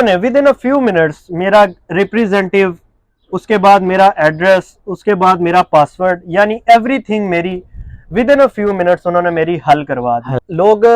With in a few minutes मेरा representative, उसके बाद मेरा एड्रेस, उसके बाद मेरा पासवर्ड, यानी एवरीथिंग मेरी with in a few minutes उन्होंने मेरी हल करवा दी। लोग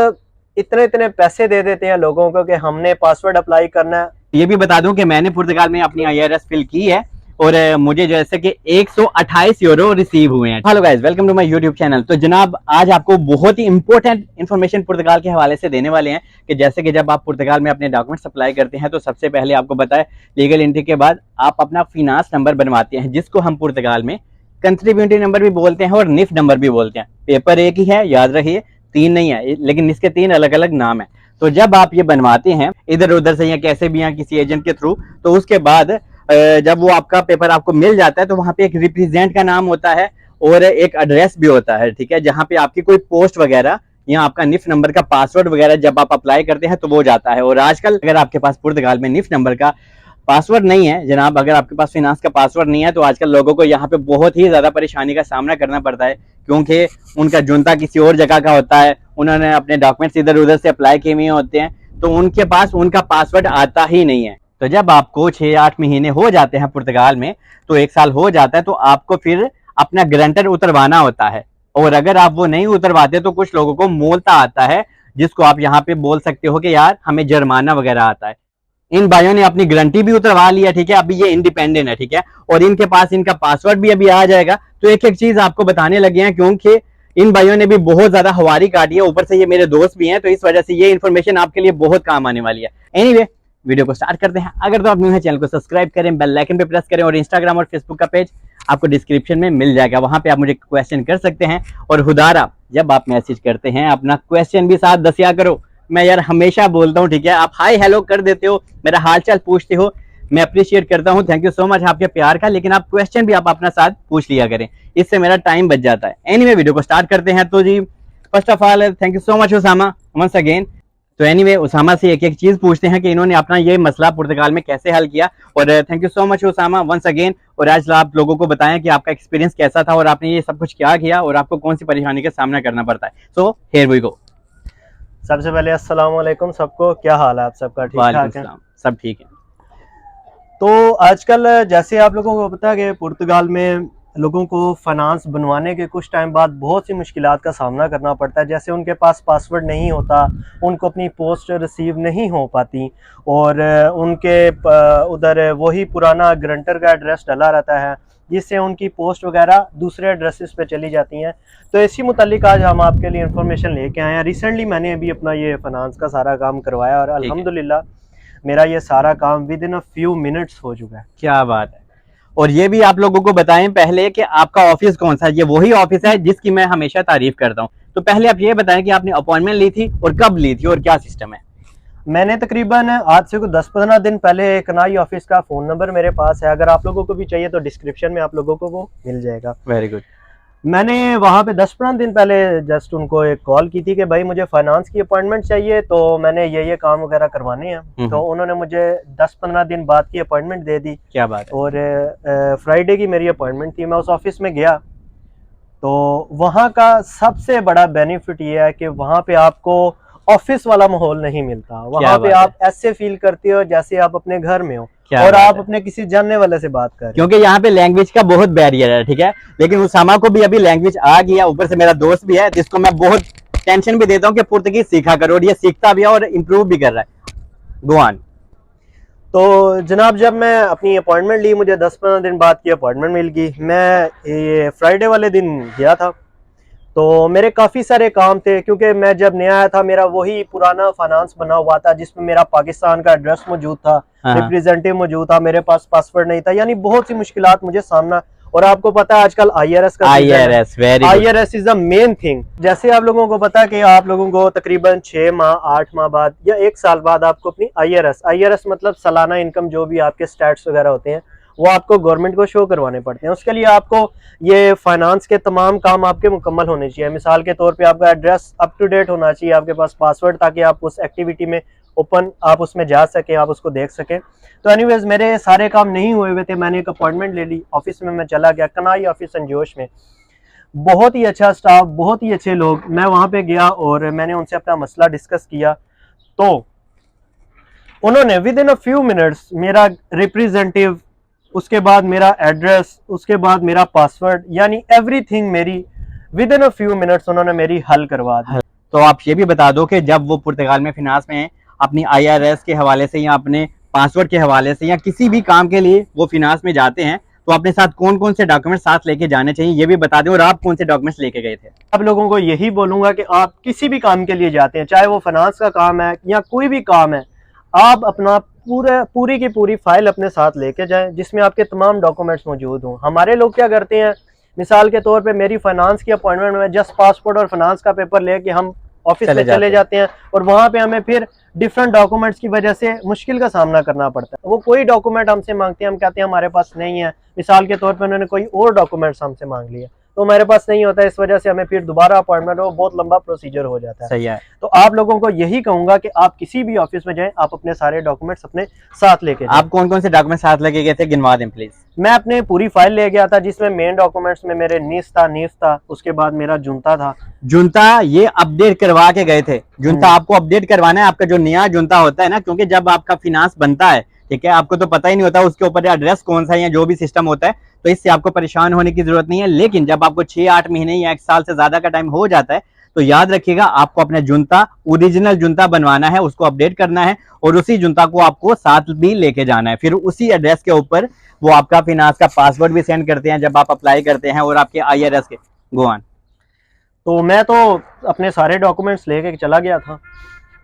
इतने इतने पैसे दे देते हैं लोगों को कि हमने पासवर्ड अप्लाई करना है। ये भी बता दूं कि मैंने पुर्तगाल में अपनी IRS फिल की है और मुझे जैसे कि 128 यूरो रिसीव हुए हैं। Hello guys, welcome to my YouTube channel. तो जनाब, आज आपको बहुत ही इंपॉर्टेंट इन्फॉर्मेशन पुर्तगाल के हवाले से देने वाले हैं कि जैसे कि जब आप पुर्तगाल में अपने डॉक्यूमेंट्स अप्लाई करते हैं तो सबसे पहले आपको बताए लीगल एंट्री के बाद आप अपना फिनांस नंबर बनवाते हैं, जिसको हम पुर्तगाल में कंट्रीब्यूटरी नंबर भी बोलते हैं और निफ नंबर भी बोलते हैं। पेपर एक ही है, याद रखिए, 3 नहीं है, लेकिन इसके 3 अलग अलग नाम है। तो जब आप ये बनवाते हैं इधर उधर से या कैसे भी, यहाँ किसी एजेंट के थ्रू, तो उसके बाद जब वो आपका पेपर आपको मिल जाता है तो वहां पे एक रिप्रेजेंट का नाम होता है और एक एड्रेस भी होता है, ठीक है, जहाँ पे आपकी कोई पोस्ट वगैरह या आपका निफ नंबर का पासवर्ड वगैरह जब आप अप्लाई करते हैं तो वो जाता है। और आजकल अगर आपके पास पुर्तगाल में निफ नंबर का पासवर्ड नहीं है जनाब, अगर आपके पास फिनांस का पासवर्ड नहीं है तो आजकल लोगों को यहाँ पे बहुत ही ज्यादा परेशानी का सामना करना पड़ता है, क्योंकि उनका जुनता किसी और जगह का होता है, उन्होंने अपने डॉक्यूमेंट्स इधर उधर से अप्लाई किए हुए होते हैं, तो उनके पास उनका पासवर्ड आता ही नहीं है। तो जब आपको 6-8 महीने हो जाते हैं पुर्तगाल में, तो 1 साल हो जाता है, तो आपको फिर अपना गारंटर उतरवाना होता है। और अगर आप वो नहीं उतरवाते तो कुछ लोगों को मोलता आता है, जिसको आप यहाँ पे बोल सकते हो कि यार हमें जुर्माना वगैरह आता है। इन भाइयों ने अपनी गारंटी भी उतरवा लिया, ठीक है, अभी ये इंडिपेंडेंट है, ठीक है, और इनके पास इनका पासवर्ड भी अभी आ जाएगा। तो एक एक चीज आपको बताने लगे हैं, क्योंकि इन भाइयों ने भी बहुत ज्यादा हवारी काटी है, ऊपर से ये मेरे दोस्त भी हैं, तो इस वजह से ये इन्फॉर्मेशन आपके लिए बहुत काम आने वाली है। एनीवे, वीडियो को स्टार्ट करते हैं। अगर तो आप न्यू है, चैनल को सब्सक्राइब करें, बेल आइकन पे प्रेस करें, और इंस्टाग्राम और फेसबुक का पेज आपको डिस्क्रिप्शन में मिल जाएगा, वहां पे आप मुझे क्वेश्चन कर सकते हैं। और हुदारा, जब आप मैसेज करते हैं अपना क्वेश्चन भी साथ दसिया करो। मैं यार हमेशा बोलता हूँ, ठीक है, आप हाय हेलो कर देते हो, मेरा हालचाल पूछते हो, मैं अप्रिशिएट करता हूँ, थैंक यू सो मच आपके प्यार का, लेकिन आप क्वेश्चन भी आप अपना साथ पूछ लिया करें, इससे मेरा टाइम बच जाता है। एनीवे, वीडियो को स्टार्ट करते हैं। तो जी, first of all thank you so much Usama once again. तो एनीवे, उसामा से एक एक चीज पूछते हैं कि इन्होंने अपना ये मसला पुर्तगाल में कैसे हल किया। और thank you so much Usama once again. और आज आप लोगों को बताएं कि आपका एक्सपीरियंस कैसा था और आपने ये सब कुछ क्या किया और आपको कौन सी परेशानी का सामना करना पड़ता है। So here we go. सबसे पहले अस्सलाम वालेकुम सबको, क्या हाल है आप सबका? ठीक ठाक है? सब ठीक है। तो आजकल जैसे आप लोगों को पता है कि पुर्तगाल में लोगों को फाइनेंस बनवाने के कुछ टाइम बाद बहुत सी मुश्किलात का सामना करना पड़ता है। जैसे उनके पास पासवर्ड नहीं होता, उनको अपनी पोस्ट रिसीव नहीं हो पाती, और उनके उधर वही पुराना ग्रंटर का एड्रेस डला रहता है, जिससे उनकी पोस्ट वगैरह दूसरे एड्रेसेस पे चली जाती हैं। तो इसी मुतालिक आज हम आपके लिए इंफॉर्मेशन लेके आए हैं। रिसेंटली मैंने अभी अपना ये फाइनेंस का सारा काम करवाया और अल्हम्दुलिल्लाह मेरा ये सारा काम with in a few minutes हो चुका है। क्या बात है। और ये भी आप लोगों को बताएं पहले कि आपका ऑफिस कौन सा है। ये वही ऑफिस है जिसकी मैं हमेशा तारीफ करता हूँ। तो पहले आप ये बताएं कि आपने अपॉइंटमेंट ली थी और कब ली थी और क्या सिस्टम है। मैंने तकरीबन आज से 10-15 दिन पहले कनाई ऑफिस का फ़ोन नंबर मेरे पास है, अगर आप लोगों को भी चाहिए तो डिस्क्रिप्शन में आप लोगों को वो मिल जाएगा। Very good. मैंने वहाँ पे 10-15 दिन पहले जस्ट उनको एक कॉल की थी कि भाई मुझे फाइनेंस की अपॉइंटमेंट चाहिए, तो मैंने ये काम वगैरह करवाने हैं। तो उन्होंने मुझे 10-15 दिन बाद की अपॉइंटमेंट दे दी। क्या बात है। और फ्राइडे की मेरी अपॉइंटमेंट थी। मैं उस ऑफिस में गया तो वहाँ का सबसे बड़ा बेनिफिट ये है कि वहाँ पे आपको ऑफिस वाला माहौल नहीं मिलता। वहाँ पे आप ऐसे फील करते हो जैसे आप अपने घर में हो और आप अपने किसी जानने वाले से बात कर रहे हो, क्योंकि यहाँ पे लैंग्वेज का बहुत बैरियर है, ठीक है, लेकिन उसामा को भी अभी लैंग्वेज आ गया, ऊपर से मेरा दोस्त भी है जिसको मैं बहुत टेंशन भी देता हूँ कि पुर्तगीज सीखा करो, और ये सीखता भी है और इम्प्रूव भी कर रहा है। Go on. तो जनाब, जब मैं अपनी अपॉइंटमेंट ली, मुझे 10-15 दिन बाद की अपॉइंटमेंट मिल गई। मैं ये फ्राइडे वाले दिन गया था, तो मेरे काफ़ी सारे काम थे, क्योंकि मैं जब नया आया था मेरा वही पुराना फाइनेंस बना हुआ था जिसमें मेरा पाकिस्तान का एड्रेस मौजूद था, रिप्रेजेंटेटिव मौजूद था, मेरे पास पासवर्ड नहीं था, यानी बहुत सी मुश्किलात मुझे सामना। और आपको पता है आजकल IRS का IRS is the main thing. जैसे आप लोगों को पता है कि आप लोगों को तकरीबन 6 माह 8 माह बाद या 1 साल बाद आपको अपनी IRS मतलब सालाना इनकम, जो भी आपके स्टैट्स वगैरह होते हैं, वो आपको गवर्नमेंट को शो करवाने पड़ते हैं। उसके लिए आपको ये फाइनेंस के तमाम काम आपके मुकम्मल होने चाहिए। मिसाल के तौर पे आपका एड्रेस अप टू डेट होना चाहिए, आपके पास पासवर्ड, ताकि आप उस एक्टिविटी में ओपन आप उसमें जा सकें, आप उसको देख सकें। तो एनीवेज, मेरे सारे काम नहीं हुए हुए थे। मैंने एक अपॉइंटमेंट ले ली, ऑफिस में मैं चला गया, कनाई ऑफिस संजोश में। बहुत ही अच्छा स्टाफ, बहुत ही अच्छे लोग। मैं वहाँ पे गया और मैंने उनसे अपना मसला डिस्कस किया। तो उन्होंने with in a few minutes मेरा रिप्रेजेंटेटिव, उसके बाद मेरा एड्रेस, उसके बाद मेरा पासवर्ड, यानी एवरीथिंग मेरी with in a few minutes उन्होंने मेरी हल करवा दी। तो आप ये भी बता दो कि जब वो पुर्तगाल में फिनांस में अपनी IRS के हवाले से या अपने पासवर्ड के हवाले से या किसी भी काम के लिए वो फिनांस में जाते हैं तो अपने साथ कौन कौन से डॉक्यूमेंट साथ लेके जाने चाहिए ये भी बता दें, और आप कौन से डॉक्यूमेंट्स लेके गए थे? आप लोगों को यही बोलूंगा कि आप किसी भी काम के लिए जाते हैं, चाहे वो फाइनेंस का काम है या कोई भी काम है, आप अपना पूरी की पूरी फाइल अपने साथ लेके जाएं जिसमें आपके तमाम डॉक्यूमेंट्स मौजूद हों। हमारे लोग क्या करते हैं, मिसाल के तौर पे मेरी फाइनेंस की अपॉइंटमेंट में जस्ट पासपोर्ट और फाइनेंस का पेपर लेके हम ऑफिस में चले जाते हैं और वहां पे हमें फिर डिफरेंट डॉक्यूमेंट्स की वजह से मुश्किल का सामना करना पड़ता है। वो कोई डॉक्यूमेंट हमसे मांगते हैं, हम कहते हैं हमारे पास नहीं है। मिसाल के तौर पे उन्होंने कोई और डॉक्यूमेंट्स हमसे मांग लिए तो हमारे पास नहीं होता है, इस वजह से हमें फिर दोबारा अपॉइंटमेंट हो, बहुत लंबा प्रोसीजर हो जाता है। सही है। तो आप लोगों को यही कहूंगा कि आप किसी भी ऑफिस में जाएं, आप अपने सारे डॉक्यूमेंट्स अपने साथ लेके जाएं। आप कौन कौन से डॉक्यूमेंट साथ लेके गए थे, गिनवा दें प्लीज। मैं अपने पूरी फाइल ले गया था जिसमें मेन डॉक्यूमेंट्स में मेरे नीफ था, उसके बाद मेरा जुनता था। जुनता ये अपडेट करवा के गए थे? जुनता आपको अपडेट करवाना है, आपका जो नया जुनता होता है ना, क्योंकि जब आपका फिनांस बनता है, ठीक है, आपको तो पता ही नहीं होता उसके ऊपर एड्रेस कौन सा है या जो भी सिस्टम होता है, तो इससे आपको परेशान होने की जरूरत नहीं है। लेकिन जब आपको 6-8 महीने या 1 साल से ज्यादा का टाइम हो जाता है तो याद रखिएगा आपको अपना जुनता, ओरिजिनल जुनता बनवाना है, उसको अपडेट करना है और उसी जुनता को आपको साथ भी लेके जाना है। फिर उसी एड्रेस के ऊपर वो आपका फिनांस का पासवर्ड भी सेंड करते हैं जब आप अप्लाई करते हैं और आपके IRS के गोवान। तो मैं तो अपने सारे डॉक्यूमेंट्स लेके चला गया था,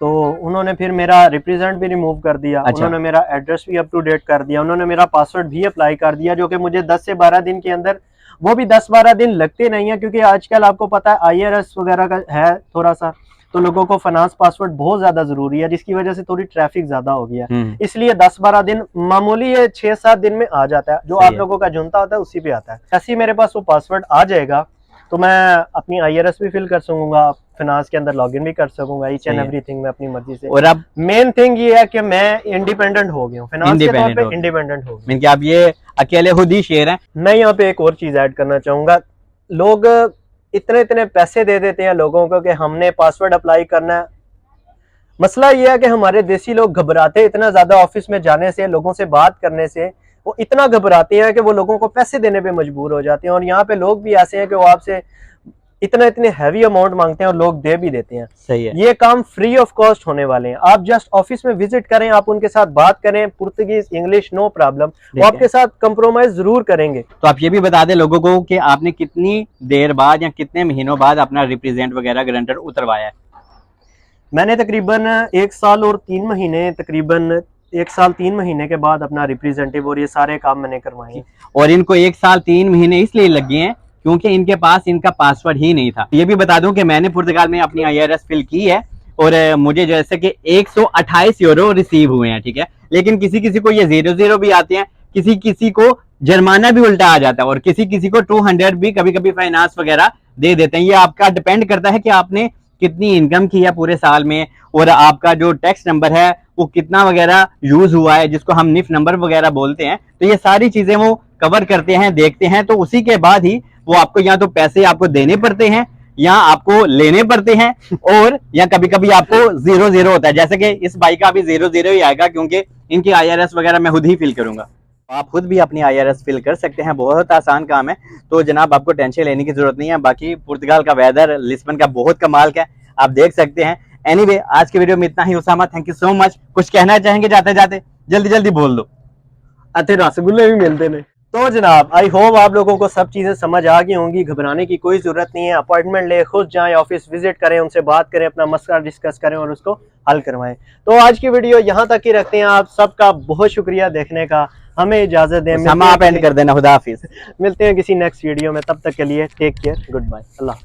तो उन्होंने फिर मेरा रिप्रेजेंट भी रिमूव कर दिया। अच्छा। उन्होंने मेरा एड्रेस भी अप टू डेट कर दिया, उन्होंने मेरा पासवर्ड भी अप्लाई कर दिया, जो कि मुझे 10 से 12 दिन के अंदर, वो भी 10-12 दिन लगते नहीं है क्योंकि आजकल आपको पता है IRS वगैरह का है थोड़ा सा, तो लोगों को फाइनेंस पासवर्ड बहुत ज्यादा जरूरी है जिसकी वजह से थोड़ी ट्रैफिक ज्यादा हो गया, इसलिए 10-12 दिन मामूली है, 6-7 दिन में आ जाता है। जो आप लोगों का जुनता होता है उसी पे आता है। ऐसे ही मेरे पास वो पासवर्ड आ जाएगा तो मैं अपनी IRS भी फिल कर सकूंगा, फाइनेंस के अंदर लॉगिन भी कर सकूंगा, ईच एंड एवरीथिंग मैं अपनी मर्जी से। और अब मेन थिंग ये है कि मैं इंडिपेंडेंट हो गया हूँ, फाइनेंस के तौर पे इंडिपेंडेंट हो गया। मीन कि आप ये अकेले खुद ही शेर हैं। मैं यहाँ पे एक और चीज ऐड करना चाहूंगा, लोग इतने इतने पैसे दे देते हैं लोगों को कि हमने पासवर्ड अप्लाई करना है। मसला ये है कि हमारे देसी लोग घबराते इतना ज्यादा ऑफिस में जाने से, लोगों से बात करने से, वो इतना घबराते हैं कि वो लोगों को पैसे देने पे मजबूर हो जाते हैं। और यहाँ पे लोग भी ऐसे हैं कि वो आपसे इतने हैवी अमाउंट मांगते हैं और लोग दे भी देते हैं। सही है। ये काम फ्री ऑफ कॉस्ट होने वाले हैं, आप जस्ट ऑफिस में विजिट करें, आप उनके साथ बात करें, पुर्तगीज, इंग्लिश, नो प्रॉब्लम, वो आपके साथ कंप्रोमाइज जरूर करेंगे। तो आप ये भी बता दें लोगों को कि आपने कितनी देर बाद या कितने महीनों बाद अपना रिप्रेजेंट वगैरह गारंटर उतरवाया है? मैंने तकरीबन 1 साल और 3 महीने, तकरीबन 1 साल 3 महीने के बाद अपना रिप्रेजेंटेटिव और ये सारे काम मैंने करवाए। और इनको 1 साल 3 महीने इसलिए लगे हैं क्योंकि इनके पास इनका पासवर्ड ही नहीं था। ये भी बता दूं कि मैंने पुर्तगाल में अपनी IRS फिल की है और मुझे जैसे कि 128 यूरो रिसीव हुए हैं, ठीक है। लेकिन किसी किसी को ये 00 भी आते हैं, किसी किसी को जुर्माना भी उल्टा आ जाता है और किसी किसी को 200 भी कभी कभी फाइनेंस वगैरह दे देते हैं। ये आपका डिपेंड करता है कि आपने कितनी इनकम की है पूरे साल में और आपका जो टैक्स नंबर है वो कितना वगैरह यूज हुआ है, जिसको हम निफ नंबर वगैरह बोलते हैं। तो ये सारी चीजें वो कवर करते हैं, देखते हैं, तो उसी के बाद ही वो आपको या तो पैसे आपको देने पड़ते हैं या आपको लेने पड़ते हैं, और या कभी कभी आपको 00 होता है। जैसे कि इस बाइक का भी 00 ही आएगा क्योंकि इनकी IRS वगैरह मैं खुद ही फिल करूंगा। आप खुद भी अपनी IRS फिल कर सकते हैं, बहुत आसान काम है। तो जनाब आपको टेंशन लेने की जरूरत नहीं है। बाकी पुर्तगाल का वेदर, लिस्बन का बहुत कमाल का है, आप देख सकते हैं। एनीवे, आज के वीडियो में इतना ही। Usama, thank you so much. कुछ कहना चाहेंगे जाते जाते? जल्दी जल्दी बोल दो। अते रसगुल्ले भी मिलते हैं। तो जनाब आई होप आप लोगों को सब चीज़ें समझ आ गई होंगी, घबराने की कोई ज़रूरत नहीं है। अपॉइंटमेंट ले, खुद जाएं, ऑफिस विजिट करें, उनसे बात करें, अपना मसला डिस्कस करें और उसको हल करवाएं। तो आज की वीडियो यहाँ तक ही रखते हैं। आप सबका बहुत शुक्रिया देखने का, हमें इजाज़त दें। आप एंड कर देना। खुदा हाफिज। मिलते हैं किसी नेक्स्ट वीडियो में, तब तक के लिए टेक केयर, गुड बाय, अल्लाह।